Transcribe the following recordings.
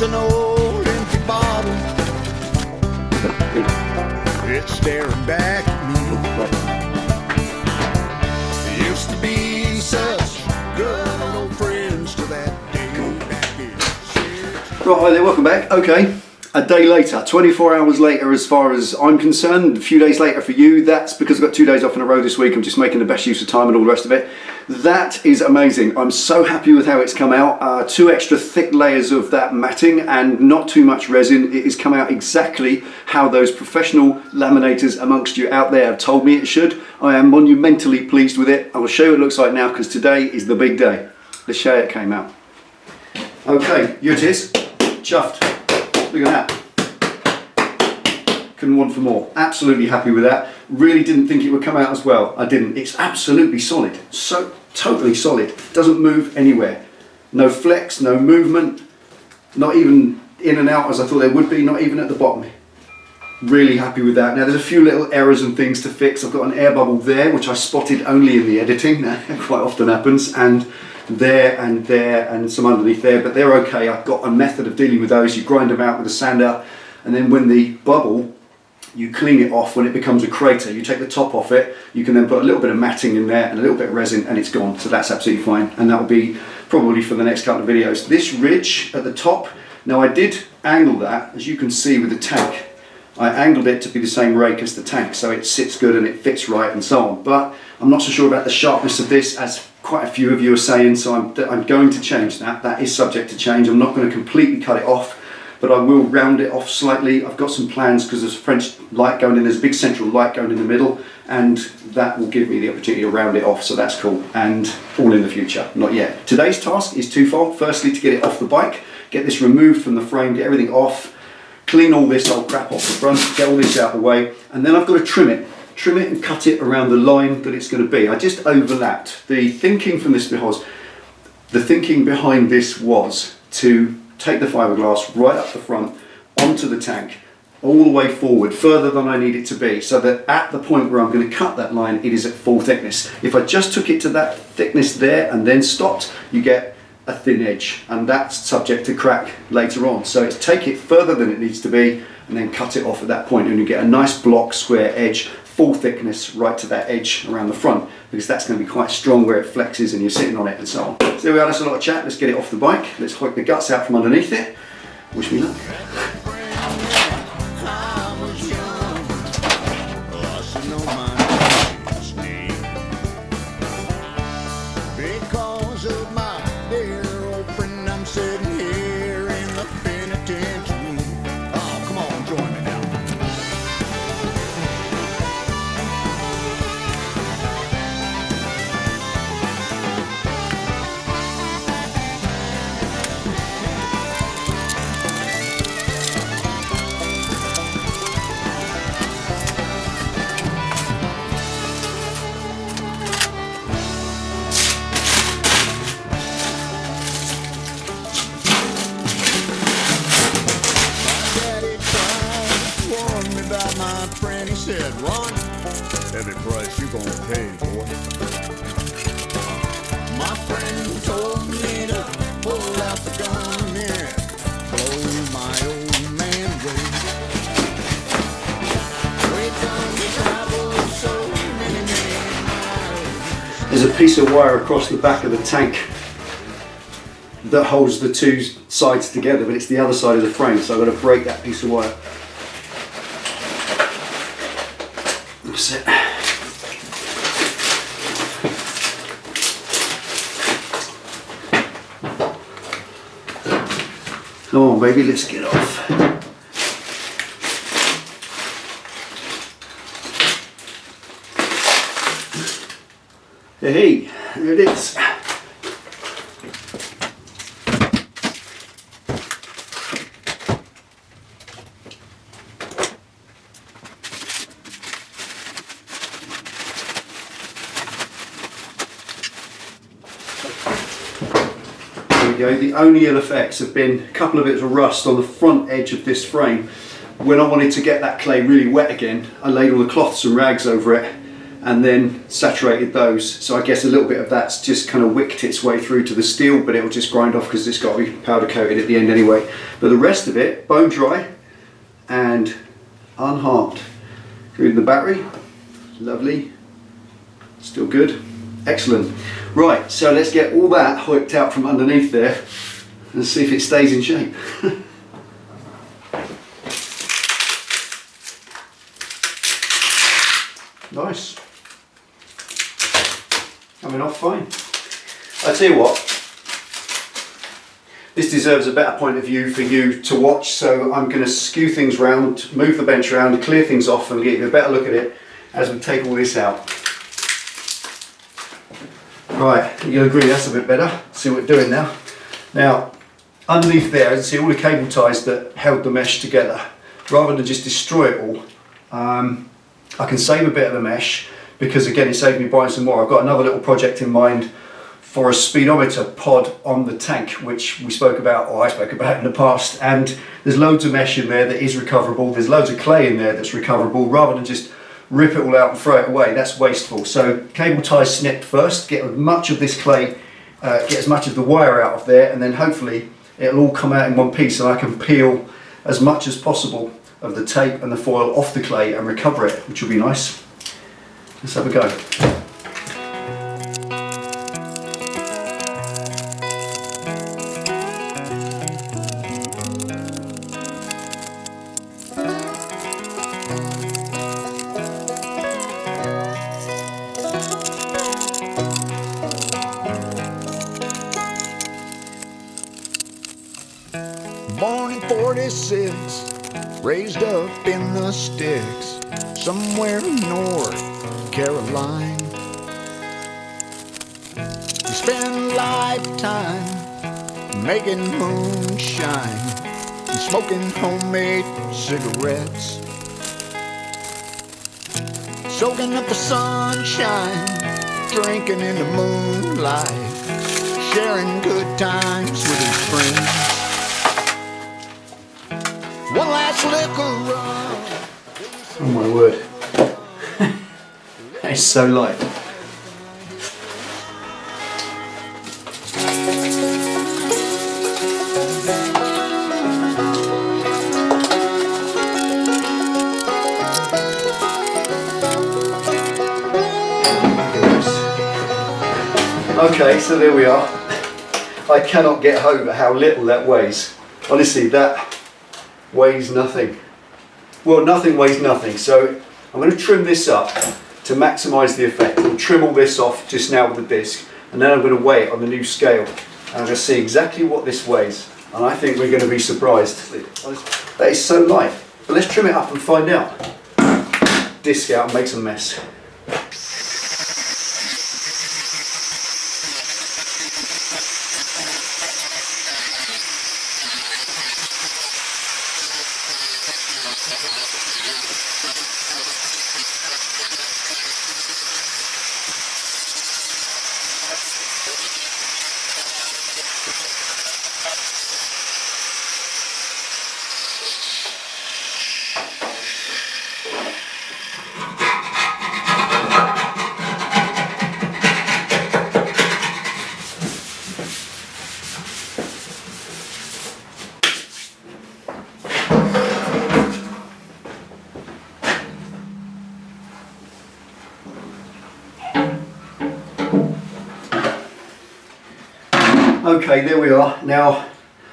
an old empty bottle. It's staring back at me. Used to be such good old friends till that day back in. Right, hi there, welcome back. Okay, a day later, 24 hours later as far as I'm concerned, a few days later for you. That's because I've got 2 days off in a row this week. I'm just making the best use of time and all the rest of it. That is amazing. I'm so happy with how it's come out. 2 extra thick layers of that matting and not too much resin. It has come out exactly how those professional laminators amongst you out there have told me it should. I am monumentally pleased with it. I will show you what it looks like now because today is the big day. Let's show you how it came out. Okay, here it is. Chuffed. Look at that. Couldn't want for more. Absolutely happy with that. Really didn't think it would come out as well. I didn't. It's absolutely solid. So totally solid. Doesn't move anywhere. No flex, no movement. Not even in and out as I thought there would be. Not even at the bottom. Really happy with that. Now there's a few little errors and things to fix. I've got an air bubble there which I spotted only in the editing. That quite often happens. And there and some underneath there, but they're okay. I've got a method of dealing with those. You grind them out with a sander, and then when the bubble, you clean it off. When it becomes a crater, you take the top off it. You can then put a little bit of matting in there and a little bit of resin, and it's gone. So that's absolutely fine, and that will be probably for the next couple of videos. This ridge at the top, now I did angle that, as you can see with the tank. I angled it to be the same rake as the tank, so it sits good and it fits right and so on. But I'm not so sure about the sharpness of this, as quite a few of you are saying, so I'm going to change that. That is subject to change. I'm not going to completely cut it off, but I will round it off slightly. I've got some plans because there's a French light going in, there's a big central light going in the middle, and that will give me the opportunity to round it off, so that's cool, and all in the future, not yet. Today's task is twofold. Firstly, to get it off the bike, get this removed from the frame, get everything off, clean all this old crap off the front, get all this out of the way, and then I've got to trim it and cut it around the line that it's going to be. I just overlapped. The thinking behind this was to take the fiberglass right up the front onto the tank, all the way forward, further than I need it to be, so that at the point where I'm going to cut that line, it is at full thickness. If I just took it to that thickness there and then stopped, you get a thin edge, and that's subject to crack later on. So it's take it further than it needs to be and then cut it off at that point, and you get a nice block square edge, full thickness right to that edge around the front, because that's going to be quite strong where it flexes and you're sitting on it and so on. So there we are, that's a lot of chat. Let's get it off the bike. Let's hoik the guts out from underneath it. Wish me luck. My friend, he said, Ron, every price you gonna pay, boy. My friend told me to pull out the gun and blow my old man away. We've done traveled so many miles. There's a piece of wire across the back of the tank that holds the two sides together, but it's the other side of the frame, so I've got to break that piece of wire. That's it. Come on, baby, let's get off. Hey, there it is. The only ill effects have been a couple of bits of rust on the front edge of this frame. When I wanted to get that clay really wet again, I laid all the cloths and rags over it, and then saturated those. So I guess a little bit of that's just kind of wicked its way through to the steel, but it'll just grind off because it's got to be powder coated at the end anyway. But the rest of it, bone dry and unharmed. Including the battery, lovely, still good, excellent. Right, so let's get all that hooked out from underneath there and see if it stays in shape. Nice. Coming off fine. I tell you what, this deserves a better point of view for you to watch, so I'm going to skew things round, move the bench around, clear things off and get you a better look at it as we take all this out. Right, you'll agree that's a bit better. See what we're doing now. Now, underneath there, as you see all the cable ties that held the mesh together. Rather than just destroy it all, I can save a bit of the mesh because again it saved me buying some more. I've got another little project in mind for a speedometer pod on the tank, which we spoke about, or I spoke about in the past, and there's loads of mesh in there that is recoverable, there's loads of clay in there that's recoverable. Rather than just rip it all out and throw it away, that's wasteful. So cable ties snipped first, get as much of this clay, get as much of the wire out of there, and then hopefully it'll all come out in one piece and I can peel as much as possible of the tape and the foil off the clay and recover it, which will be nice. Let's have a go. Born in 46, raised up in the sticks, somewhere in North Carolina. We spent a lifetime making moonshine and smoking homemade cigarettes, soaking up the sunshine, drinking in the moonlight, sharing good times with his friends. One last liquor run. Oh my word. It's so light. Okay, so there we are. I cannot get over how little that weighs. Honestly, that weighs nothing. Well, nothing weighs nothing, so I'm going to trim this up to maximise the effect. I'll trim all this off just now with the disc, and then I'm going to weigh it on the new scale, and I'm going to see exactly what this weighs, and I think we're going to be surprised. That is so light. But let's trim it up and find out. Disc out and make some mess. Okay, there we are. Now,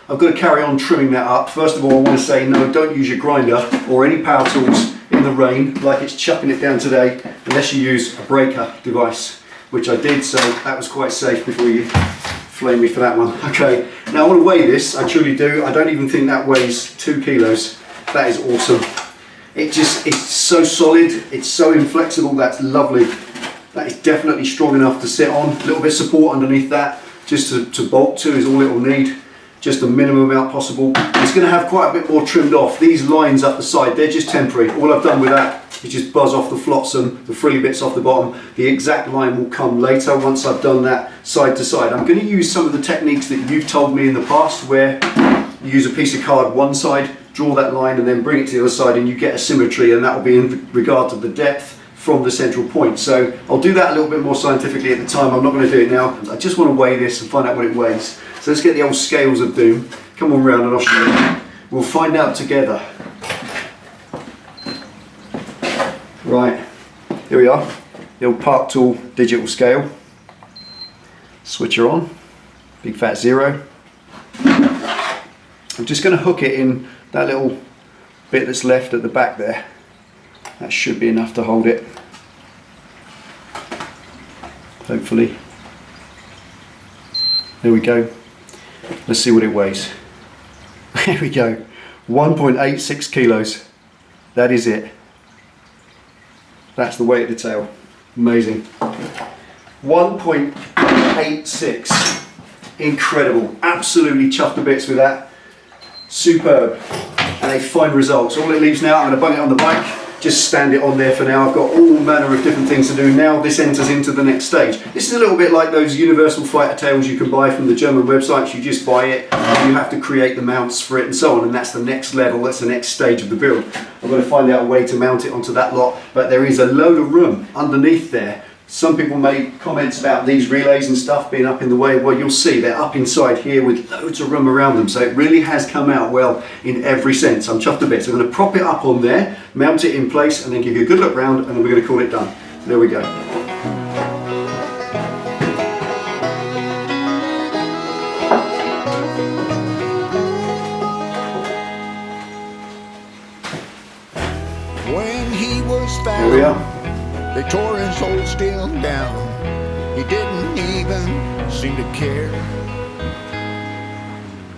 I've got to carry on trimming that up. First of all, I want to say, no, don't use your grinder or any power tools in the rain, like it's chucking it down today, unless you use a breaker device, which I did, so that was quite safe before you flame me for that one. Okay, now I want to weigh this, I truly do. I don't even think that weighs 2 kilos. That is awesome. It's so solid, it's so inflexible, that's lovely. That is definitely strong enough to sit on. A little bit of support underneath that, just to bolt to is all it will need. Just the minimum amount possible. It's going to have quite a bit more trimmed off. These lines up the side, they're just temporary. All I've done with that is just buzz off the flotsam, the frilly bits off the bottom. The exact line will come later once I've done that side to side. I'm going to use some of the techniques that you've told me in the past, where you use a piece of card one side, draw that line and then bring it to the other side, and you get a symmetry, and that will be in regard to the depth, from the central point. So I'll do that a little bit more scientifically at the time. I'm not going to do it now. I just want to weigh this and find out what it weighs. So let's get the old scales of doom. Come on round and I'll show you. We'll find out together. Right, here we are. The old Park Tool digital scale. Switcher on. Big fat 0. I'm just going to hook it in that little bit that's left at the back there. That should be enough to hold it, hopefully. There we go. Let's see what it weighs. There we go, 1.86 kilos. That is it. That's the weight of the tail. Amazing. 1.86. Incredible. Absolutely chuffed to bits with that. Superb. And a fine result. So all it leaves now, I'm going to bung it on the bike. Just stand it on there for now. I've got all manner of different things to do now. This enters into the next stage. This is a little bit like those universal fighter tails you can buy from the German websites. You just buy it and you have to create the mounts for it and so on, and that's the next level, that's the next stage of the build. I'm going to find out a way to mount it onto that lot, but there is a load of room underneath there. Some people made comments about these relays and stuff being up in the way. Well, you'll see they're up inside here with loads of room around them. So it really has come out well in every sense. I'm chuffed a bit. So I'm going to prop it up on there, mount it in place, and then give you a good look round, and then we're going to call it done. There we go. When he was found, Here we are. they tore his whole steel down. He didn't even seem to care.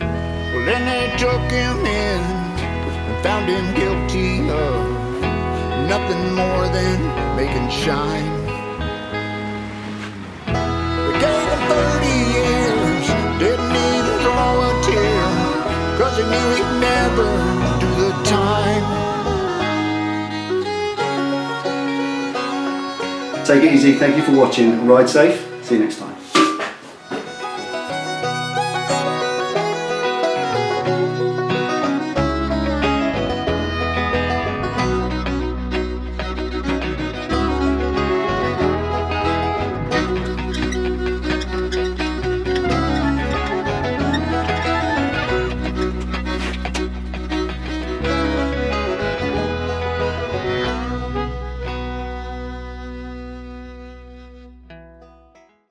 Well, then they took him in and found him guilty of nothing more than making shine. They gave him 30 years, didn't even draw a tear, 'cause he knew he'd never do the time. Take it easy. Thank you for watching. Ride safe. See you next time.